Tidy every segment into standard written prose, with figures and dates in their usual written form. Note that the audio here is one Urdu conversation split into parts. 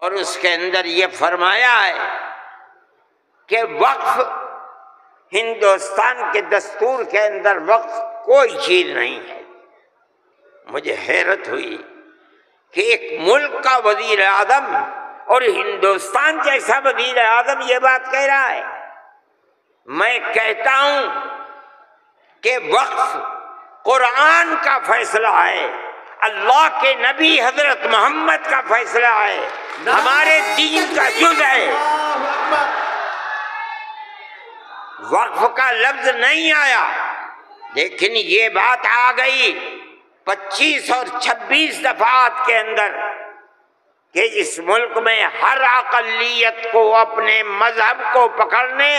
اور اس کے اندر یہ فرمایا ہے کہ وقف ہندوستان کے دستور کے اندر وقف کوئی چیز نہیں ہے۔ مجھے حیرت ہوئی کہ ایک ملک کا وزیر اعظم اور ہندوستان جیسا وزیر اعظم یہ بات کہہ رہا ہے۔ میں کہتا ہوں کہ وقف قرآن کا فیصلہ ہے، اللہ کے نبی حضرت محمد کا فیصلہ ہے، ہمارے دین کا جز ہے۔ وقف کا لفظ نہیں آیا، لیکن یہ بات آ گئی 25 اور 26 دفعات کے اندر کہ اس ملک میں ہر اقلیت کو اپنے مذہب کو پکڑنے،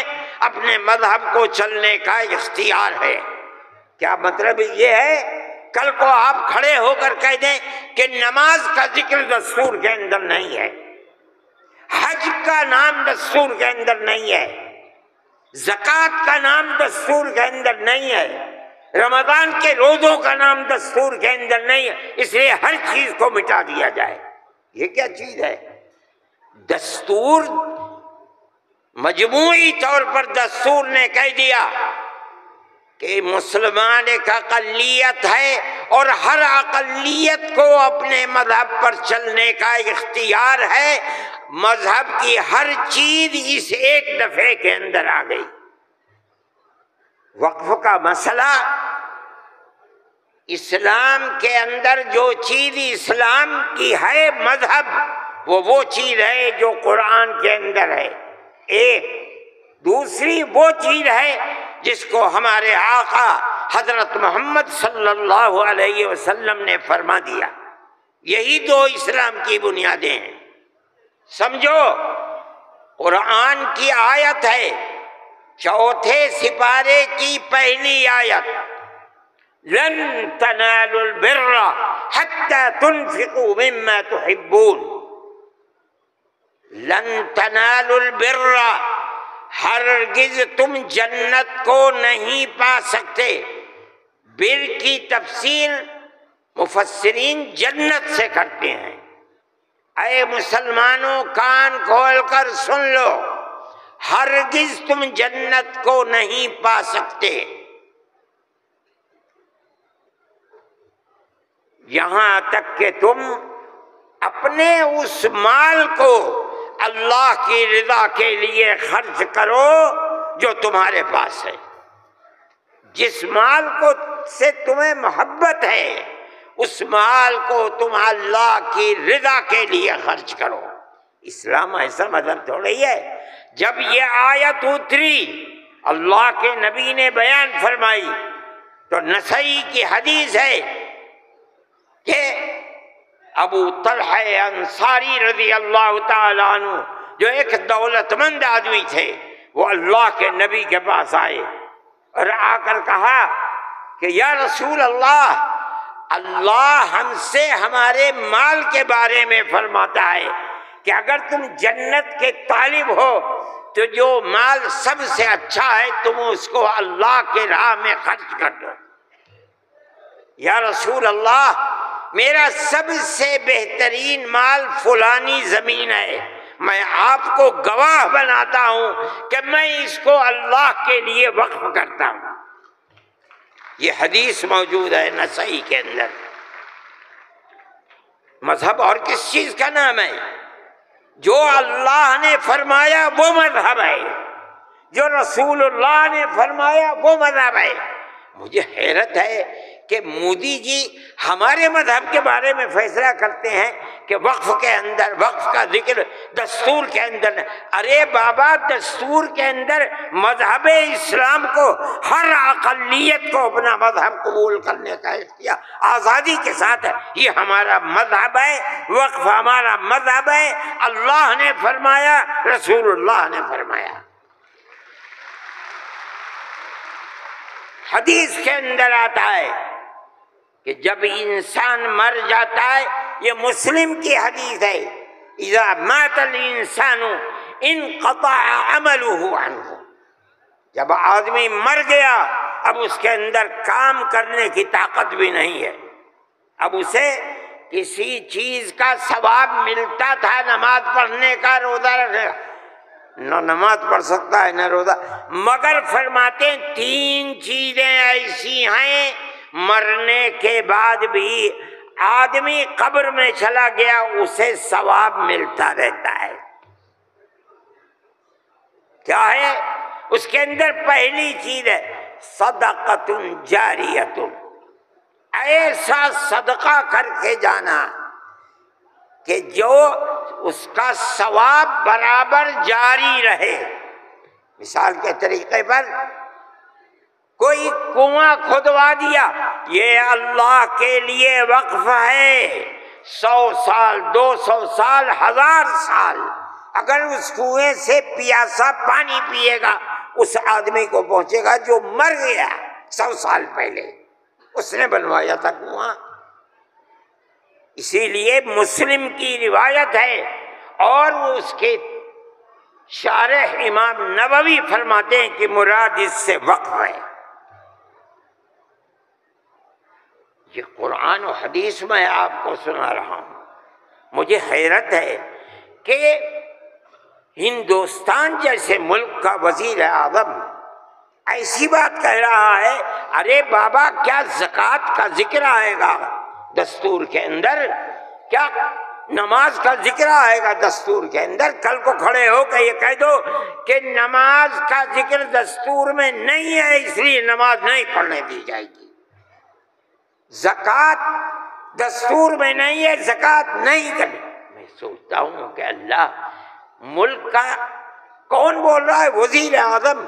اپنے مذہب کو چلنے کا اختیار ہے۔ کیا مطلب یہ ہے کل کو آپ کھڑے ہو کر کہہ دیں کہ نماز کا ذکر دستور کے اندر نہیں ہے، حج کا نام دستور کے اندر نہیں ہے، زکوٰۃ کا نام دستور کے اندر نہیں ہے، رمضان کے روزوں کا نام دستور کے اندر نہیں ہے، اس لیے ہر چیز کو مٹا دیا جائے۔ یہ کیا چیز ہے؟ دستور مجموعی طور پر دستور نے کہہ دیا کہ مسلمان ایک اقلیت ہے اور ہر اقلیت کو اپنے مذہب پر چلنے کا اختیار ہے۔ مذہب کی ہر چیز اس ایک دفعے کے اندر آ گئی۔ وقف کا مسئلہ، اسلام کے اندر جو چیز اسلام کی ہے مذہب، وہ چیز ہے جو قرآن کے اندر ہے ایک، دوسری وہ چیز ہے جس کو ہمارے آقا حضرت محمد صلی اللہ علیہ وسلم نے فرما دیا۔ یہی دو اسلام کی بنیادیں ہیں۔ سمجھو، قرآن کی آیت ہے 4 سپارے کی پہلی آیت، لن تنالوا البر حتى تنفقوا مما تحبون۔ لن تنالوا البر، ہرگز تم جنت کو نہیں پا سکتے۔ بر کی تفسیر مفسرین جنت سے کرتے ہیں۔ اے مسلمانوں کان کھول کر سن لو، ہرگز تم جنت کو نہیں پا سکتے یہاں تک کہ تم اپنے اس مال کو اللہ کی رضا کے لیے خرچ کرو جو تمہارے پاس ہے۔ جس مال کو سے تمہیں محبت ہے، اس مال کو تم اللہ کی رضا کے لیے خرچ کرو۔ اسلام ایسا مذہب تھوڑی ہے۔ جب یہ آیت اتری، اللہ کے نبی نے بیان فرمائی، تو نسائی کی حدیث ہے کہ ابو طلحہ انصاری رضی اللہ تعالیٰ عنہ جو ایک دولت مند آدمی تھے، وہ اللہ کے نبی کے پاس آئے اور آ کر کہا کہ یا رسول اللہ، اللہ ہم سے ہمارے مال کے بارے میں فرماتا ہے کہ اگر تم جنت کے طالب ہو تو جو مال سب سے اچھا ہے تم اس کو اللہ کے راہ میں خرچ کر دو۔ یا رسول اللہ، میرا سب سے بہترین مال فلانی زمین ہے، میں آپ کو گواہ بناتا ہوں کہ میں اس کو اللہ کے لیے وقف کرتا ہوں۔ یہ حدیث موجود ہے نسائی کے اندر۔ مذہب اور کس چیز کا نام ہے؟ جو اللہ نے فرمایا وہ مذہب ہے، جو رسول اللہ نے فرمایا وہ مذہب ہے۔ مجھے حیرت ہے کہ مودی جی ہمارے مذہب کے بارے میں فیصلہ کرتے ہیں کہ وقف کے اندر، وقف کا ذکر دستور کے اندر۔ ارے بابا، دستور کے اندر مذہب اسلام کو ہر اقلیت کو اپنا مذہب قبول کرنے کا اختیار آزادی کے ساتھ ہے۔ یہ ہمارا مذہب ہے، وقف ہمارا مذہب ہے۔ اللہ نے فرمایا، رسول اللہ نے فرمایا۔ حدیث کے اندر آتا ہے کہ جب انسان مر جاتا ہے، یہ مسلم کی حدیث ہے، اذا مات الانسان انقطع عمله عنه۔ جب آدمی مر گیا، اب اس کے اندر کام کرنے کی طاقت بھی نہیں ہے، اب اسے کسی چیز کا ثواب ملتا تھا نماز پڑھنے کا، روزہ رکھنے کا؟ نہ نماز پڑھ سکتا ہے نہ روزہ، مگر فرماتے ہیں 3 چیزیں ایسی ہیں مرنے کے بعد بھی آدمی قبر میں چلا گیا اسے ثواب ملتا رہتا ہے۔ کیا ہے؟ اس کے اندر پہلی چیز ہے صدقۃ جاریۃ، ایسا صدقہ کر کے جانا کہ جو اس کا ثواب برابر جاری رہے۔ مثال کے طریقے پر کوئی کنواں کھدوا دیا، یہ اللہ کے لیے وقف ہے، 100 سال 200 سال 1000 سال اگر اس کنویں سے پیاسا پانی پیے گا اس آدمی کو پہنچے گا جو مر گیا 100 سال پہلے، اس نے بنوایا تھا کنواں۔ اسی لیے مسلم کی روایت ہے اور اس کے شارح امام نووی فرماتے ہیں کہ مراد اس سے وقف ہے۔ یہ قرآن و حدیث میں آپ کو سنا رہا ہوں۔ مجھے حیرت ہے کہ ہندوستان جیسے ملک کا وزیر اعظم ایسی بات کہہ رہا ہے، ارے بابا کیا زکوٰۃ کا ذکر آئے گا دستور کے اندر؟ کیا نماز کا ذکر آئے گا دستور کے اندر؟ کل کو کھڑے ہو کے یہ کہہ دو کہ نماز کا ذکر دستور میں نہیں ہے اس لیے نماز نہیں پڑھنے دی جائے گی، زکوٰۃ دستور میں نہیں ہے زکوٰۃ نہیں کرنی۔ میں سوچتا ہوں کہ اللہ، ملک کا کون بول رہا ہے؟ وزیر اعظم،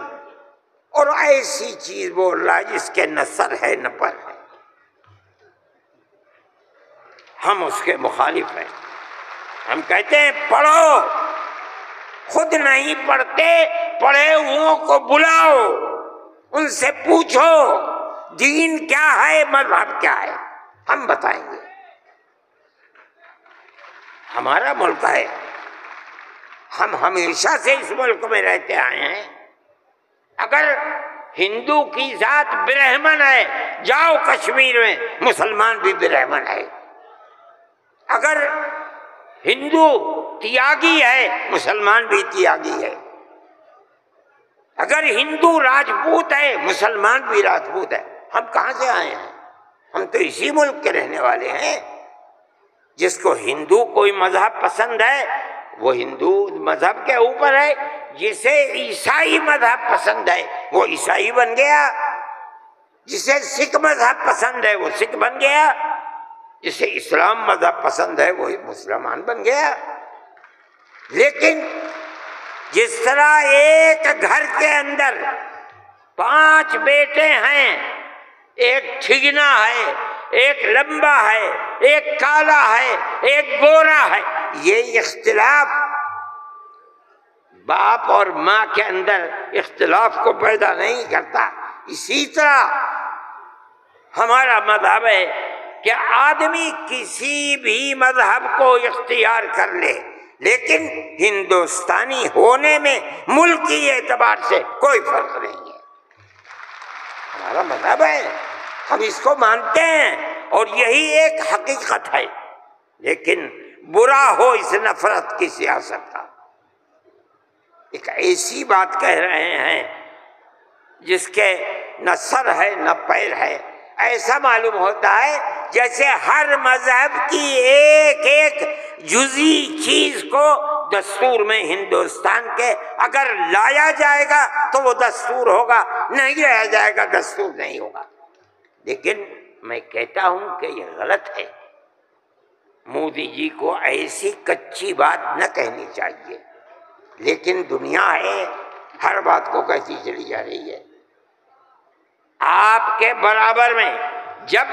اور ایسی چیز بول رہا ہے جس کے نہ سر ہے نہ پر ہے۔ ہم اس کے مخالف ہیں، ہم کہتے ہیں پڑھو، خود نہیں پڑھتے، پڑھے ہوئوں کو بلاؤ، ان سے پوچھو دین کیا ہے، مذہب کیا ہے، ہم بتائیں گے۔ ہمارا ملک ہے، ہم ہمیشہ سے اس ملک میں رہتے آئے ہیں۔ اگر ہندو کی ذات برہمن ہے، جاؤ کشمیر میں مسلمان بھی برہمن ہے۔ اگر ہندو تیاگی ہے، مسلمان بھی تیاگی ہے۔ اگر ہندو راجپوت ہے، مسلمان بھی راجپوت ہے۔ ہم کہاں سے آئے ہیں؟ ہم تو اسی ملک کے رہنے والے ہیں۔ جس کو ہندو کوئی مذہب پسند ہے وہ ہندو مذہب کے اوپر ہے، جسے عیسائی مذہب پسند ہے وہ عیسائی بن گیا، جسے سکھ مذہب پسند ہے وہ سکھ بن گیا، جسے اسلام مذہب پسند ہے وہی مسلمان بن گیا۔ لیکن جس طرح ایک گھر کے اندر 5 بیٹے ہیں، ایک ٹھگنا ہے، ایک لمبا ہے، ایک کالا ہے، ایک گورا ہے، یہ اختلاف باپ اور ماں کے اندر اختلاف کو پیدا نہیں کرتا۔ اسی طرح ہمارا مذہب ہے کہ آدمی کسی بھی مذہب کو اختیار کر لے، لیکن ہندوستانی ہونے میں ملکی اعتبار سے کوئی فرق نہیں ہے۔ ہمارا مذہب ہے، ہم اس کو مانتے ہیں اور یہی ایک حقیقت ہے۔ لیکن برا ہو اس نفرت کی سیاست کا۔ ایک ایسی بات کہہ رہے ہیں جس کے نہ سر ہے نہ پیر ہے، ایسا معلوم ہوتا ہے جیسے ہر مذہب کی ایک ایک جزئی چیز کو دستور میں ہندوستان کے اگر لایا جائے گا تو وہ دستور ہوگا، نہیں لایا جائے گا دستور نہیں ہوگا۔ لیکن میں کہتا ہوں کہ یہ غلط ہے۔ مودی جی کو ایسی کچی بات نہ کہنی چاہیے، لیکن دنیا ہے ہر بات کو کہتی چلی جا رہی ہے۔ آپ کے برابر میں جب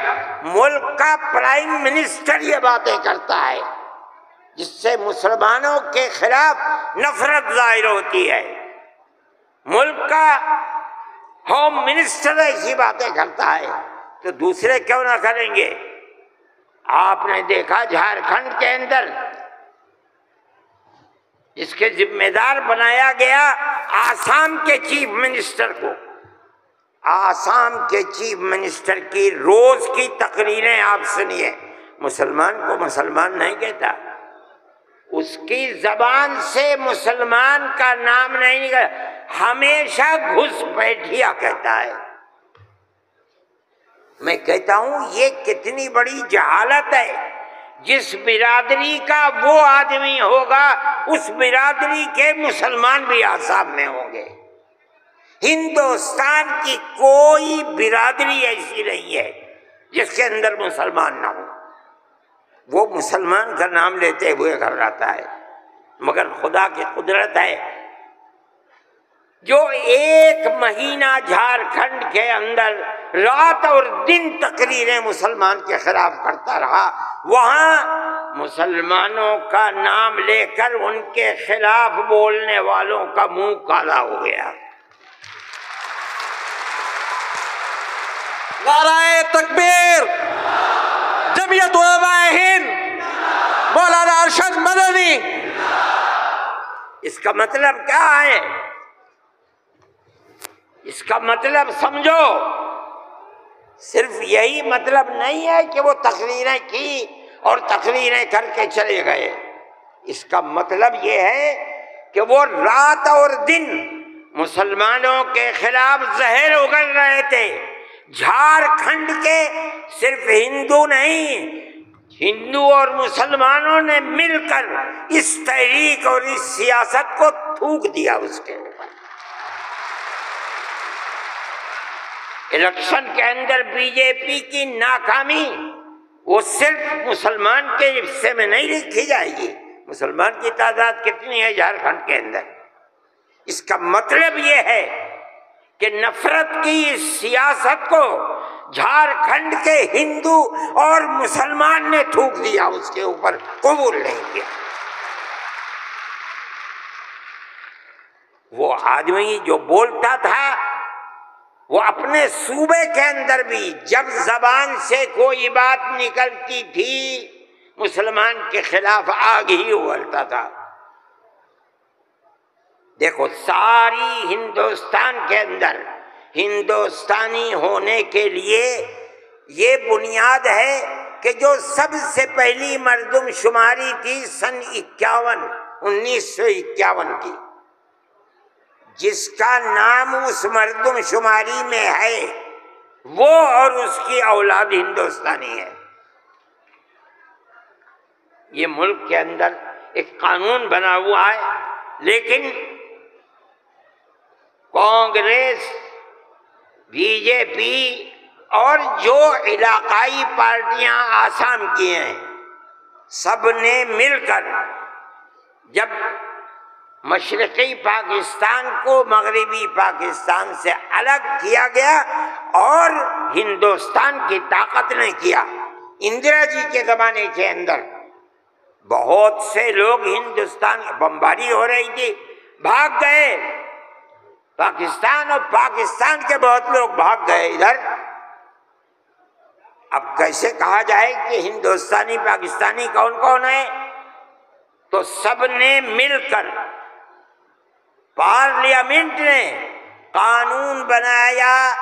ملک کا پرائم منسٹر یہ باتیں کرتا ہے جس سے مسلمانوں کے خلاف نفرت ظاہر ہوتی ہے، ملک کا ہوم منسٹر ایسی باتیں کرتا ہے تو دوسرے کیوں نہ کریں گے؟ آپ نے دیکھا جھارکھنڈ کے اندر اس کے ذمہ دار بنایا گیا آسام کے چیف منسٹر کو۔ آسام کے چیف منسٹر کی روز کی تقریریں آپ سنیے، مسلمان کو مسلمان نہیں کہتا، اس کی زبان سے مسلمان کا نام نہیں نکلتا، ہمیشہ گھس بیٹھیا کہتا ہے۔ میں کہتا ہوں یہ کتنی بڑی جہالت ہے۔ جس برادری کا وہ آدمی ہوگا اس برادری کے مسلمان بھی آسام میں ہوں گے۔ ہندوستان کی کوئی برادری ایسی نہیں ہے جس کے اندر مسلمان نہ ہو، وہ مسلمان کا نام لیتے ہوئے گھبراتا ہے، مگر خدا کی قدرت ہے جو ایک مہینہ جھارکھنڈ کے اندر رات اور دن تقریریں مسلمان کے خلاف کرتا رہا، وہاں مسلمانوں کا نام لے کر ان کے خلاف بولنے والوں کا منہ کالا ہو گیا۔ نعرہ تکبیر، جمعیت علماء ہند، مولانا ارشد مدنی۔ اس کا مطلب کیا ہے؟ اس کا مطلب سمجھو، صرف یہی مطلب نہیں ہے کہ وہ تقریریں کی اور تقریریں کر کے چلے گئے۔ اس کا مطلب یہ ہے کہ وہ رات اور دن مسلمانوں کے خلاف زہر اگل رہے تھے۔ جھارکھنڈ کے صرف ہندو نہیں، ہندو اور مسلمانوں نے مل کر اس تحریک اور اس سیاست کو تھوک دیا اس کے اوپر۔ الیکشن کے اندر بی جے پی کی ناکامی وہ صرف مسلمان کے حصے میں نہیں لکھی جائے گی۔ مسلمان کی تعداد کتنی ہے جھارکھنڈ کے اندر؟ اس کا مطلب یہ ہے کہ نفرت کی اس سیاست کو جھارکھنڈ کے ہندو اور مسلمان نے تھوک دیا، اس کے اوپر قبول نہیں کیا۔ وہ آدمی جو بولتا تھا وہ اپنے صوبے کے اندر بھی جب زبان سے کوئی بات نکلتی تھی مسلمان کے خلاف آگ ہی اگلتا تھا۔ دیکھو ساری ہندوستان کے اندر ہندوستانی ہونے کے لیے یہ بنیاد ہے کہ جو سب سے پہلی مردم شماری تھی سن 1951 کی، جس کا نام اس مردم شماری میں ہے وہ اور اس کی اولاد ہندوستانی ہے۔ یہ ملک کے اندر ایک قانون بنا ہوا ہے، لیکن کانگریس، بی جے پی اور جو علاقائی پارٹیاں آسام کی ہیں سب نے مل کر جب مشرقی پاکستان کو مغربی پاکستان سے الگ کیا گیا اور ہندوستان کی طاقت نے کیا، اندرا جی کے زمانے کے اندر بہت سے لوگ ہندوستان بمباری ہو رہی تھی بھاگ گئے پاکستان، اور پاکستان کے بہت لوگ بھاگ گئے ادھر۔ اب کیسے کہا جائے کہ ہندوستانی پاکستانی کون کون ہے؟ تو سب نے مل کر پارلیمنٹ نے قانون بنایا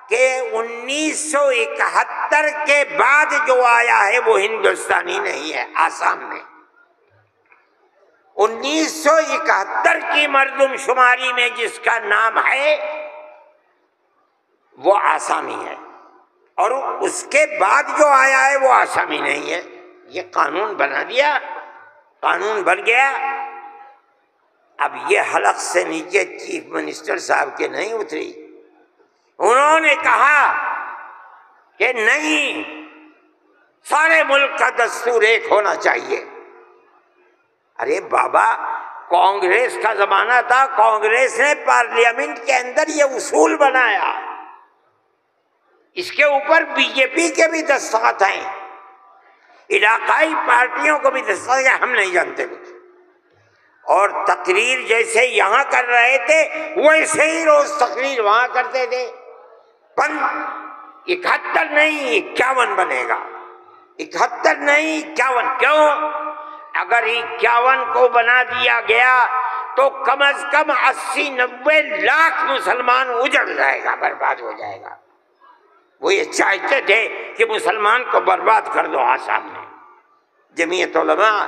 کہ 1971 کے بعد جو آیا ہے وہ ہندوستانی نہیں ہے آسام میں۔ 1971 کی مردم شماری میں جس کا نام ہے وہ آسامی ہے، اور اس کے بعد جو آیا ہے وہ آسامی نہیں ہے۔ یہ قانون بنا دیا، قانون بن گیا۔ اب یہ حلق سے نیچے چیف منسٹر صاحب کے نہیں اتری، انہوں نے کہا کہ نہیں، سارے ملک کا دستور ایک ہونا چاہیے۔ ارے بابا، کانگریس کا زمانہ تھا، کانگریس نے پارلیمنٹ کے اندر یہ اصول بنایا، اس کے اوپر بی جے پی کے بھی دستخط ہیں، علاقائی پارٹیوں کو بھی دستخط ہیں، ہم نہیں جانتے کچھ۔ اور تقریر جیسے یہاں کر رہے تھے ویسے ہی روز تقریر وہاں کرتے تھے۔ 71 نہیں 51 بنے گا، 71 نہیں 51۔ کیوں؟ اگر 51 کو بنا دیا گیا تو کم از کم 80-90 لاکھ مسلمان اجڑ جائے گا، برباد ہو جائے گا۔ وہ یہ چاہتے تھے کہ مسلمان کو برباد کر دو آسام میں۔ جمعیت علماء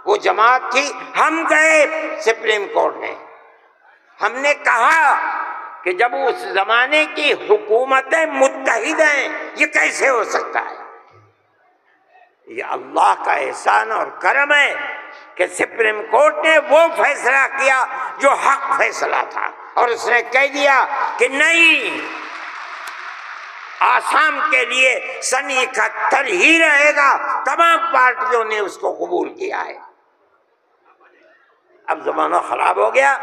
وہ جماعت تھی. ہم گئے سپریم کورٹ میں، ہم نے کہا کہ جب اس زمانے کی حکومتیں متحد ہیں یہ کیسے ہو سکتا ہے؟ یہ اللہ کا احسان اور کرم ہے کہ سپریم کورٹ نے وہ فیصلہ کیا جو حق فیصلہ تھا، اور اس نے کہہ دیا کہ نہیں، آسام کے لیے سن 71 ہی رہے گا. تمام پارٹیوں نے اس کو قبول کیا ہے. اب زمانہ خراب ہو گیا،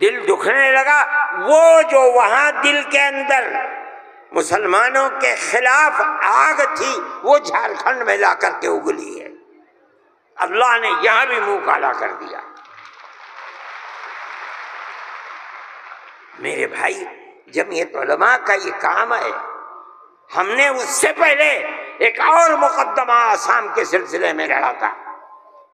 دل دکھنے لگا. وہ جو وہاں دل کے اندر مسلمانوں کے خلاف آگ تھی وہ جھارکھنڈ میں لا کر کے اگلی ہے. اللہ نے یہاں بھی منہ کالا کر دیا. میرے بھائی، جمعیت علماء کا یہ کام ہے. ہم نے اس سے پہلے ایک اور مقدمہ آسام کے سلسلے میں لڑا تھا.